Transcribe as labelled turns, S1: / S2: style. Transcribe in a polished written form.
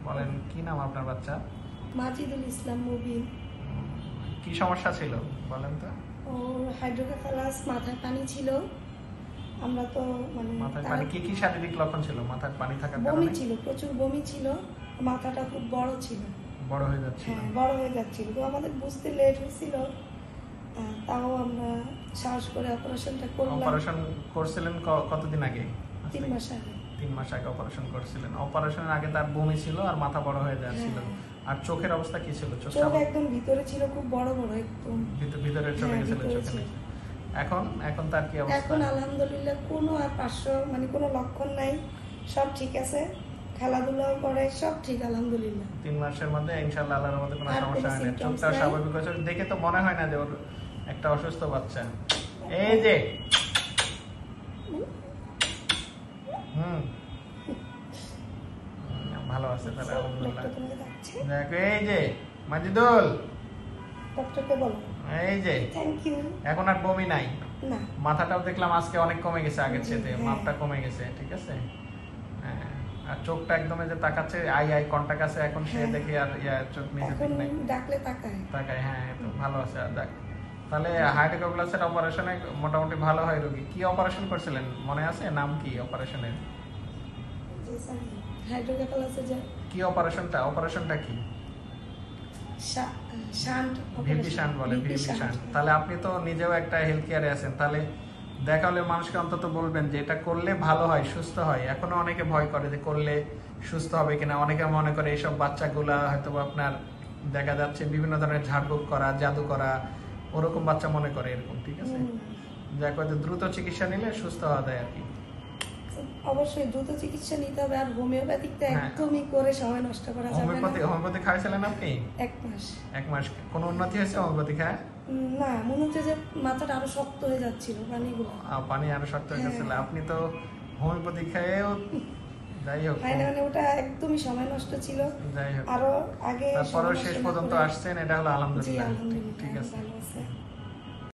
S1: বলেন কি নাম আপনার বাচ্চা?
S2: মাজিদুল ইসলাম মুবিন।
S1: কি সমস্যা ছিল বলেন তো?
S2: ওর হাইড্রোকেফালাস, মাথায় পানি ছিল। আমরা তো মানে
S1: মাথায় পানি, কি কি শারীরিক লক্ষণ ছিল মাথায় পানি থাকার
S2: বমি
S1: কারণে?
S2: ছিল, প্রচুর বমি ছিল। মাথাটা খুব বড় ছিল,
S1: বড় হয়ে যাচ্ছিল।
S2: হ্যাঁ বড় হয়ে যাচ্ছিল। তো আমাদের বুঝতে লেট হয়েছিল, তাও আমরা সাহস করে অপারেশনটা করলাম।
S1: অপারেশন করছিলেন কতদিন আগে?
S2: 3 মাস আগে।
S1: 3 মাস আগে অপারেশন করছিলেন। অপারেশনের আগে তার বমি ছিল আর মাথা বড় হয়ে যাচ্ছিল। আর চোখের অবস্থা কি ছিল?
S2: চোখ একদম ভিতরে ছিল, খুব বড় বড় একদম
S1: ভিতরে চলে গেছিল চোখে। এখন তার কি অবস্থা?
S2: এখন আলহামদুলিল্লাহ কোনো আর মানে কোনো লক্ষণ নাই, সব ঠিক আছে, খেলাধুলাও করে, সব ঠিক আলহামদুলিল্লাহ।
S1: 3 মাসের মধ্যে ইনশাআল্লাহ আল্লাহর মধ্যে কোনো সমস্যা হয় না। চোখটা স্বাভাবিক হয়েছে, দেখে তো মনে হয় না যে ওর একটা অসুস্থ বাচ্চা। এই যে ভালো আছে তাহলে আলহামদুলিল্লাহ। দেখো এই যে মাজিদুল,
S2: ডক্টরকে বলো
S1: এই যে
S2: থ্যাংক ইউ।
S1: এখন আর বমি নাই,
S2: না
S1: মাথাটাও দেখলাম আজকে অনেক কমে গেছে, আগের চেয়ে মাপটা কমে গেছে, ঠিক আছে। হ্যাঁ, আর চোখটা একদম যে তাকাচ্ছে, আই কন্টাক্ট আছে এখন, সে দেখে আর চোখ নিচে দিক নাই,
S2: ডাকলে তাকায়।
S1: হ্যাঁ তো ভালো আছে। আর দেখ তাহলে হাইড্রোকেফালাসের অপারেশনে মোটামুটি ভালো হয় রোগী। কি অপারেশন করছিলেন মনে আছে? নাম কি অপারেশনের?
S2: হাইড্রোকেফালাসে যে
S1: কি অপারেশনটা কি?
S2: শান্ট,
S1: ভিপি শান্ট বলে, ভিপি শান্ট। তাহলে আপনি তো নিজেও একটা হেলথ কেয়ারে আছেন, তাহলে দেখালে মানুষকে অন্তত বলবেন যে এটা করলে ভালো হয়, সুস্থ হয়। এখনো অনেকে ভয় করে যে করলে সুস্থ হবে কিনা। অনেকে মনে করে এইসব বাচ্চাগুলা হয়তো আপনার দেখা যাচ্ছে বিভিন্ন ধরনের ঝাড়ফুঁক করা, জাদু করা, ওরকম বাচ্চা মনে করে এরকম, ঠিক আছে। যাক হয়তো দ্রুত চিকিৎসা নিলে সুস্থ হওয়া যায় আর কি।
S2: অবশ্যই দ্রুত চিকিৎসা নিতে হবে। আর হোমিওপ্যাথিকটা একদমই করে সময় নষ্ট করা যাবে না।
S1: হোমিওপ্যাথি খাইছিলেন আপনি?
S2: 1 মাস।
S1: কোনো উন্নতি হয়েছে হোমিওপ্যাথি খায়?
S2: না, মনে হচ্ছে যে মাথাটা আরো শক্ত হয়ে যাচ্ছিল,
S1: পানি আরো শক্ত হয়ে যাচ্ছিল। আপনি তো হোমিওপ্যাথি খেয়েও যাই হোক,
S2: মানে ওটা একদমই সময় নষ্ট ছিল।
S1: যাই হোক
S2: আরো আগে
S1: তারপরেও শেষ পর্যন্ত আসছেন, এটা হলো আলহামদুলিল্লাহ। ঠিক আছে।
S2: ভালো আছে।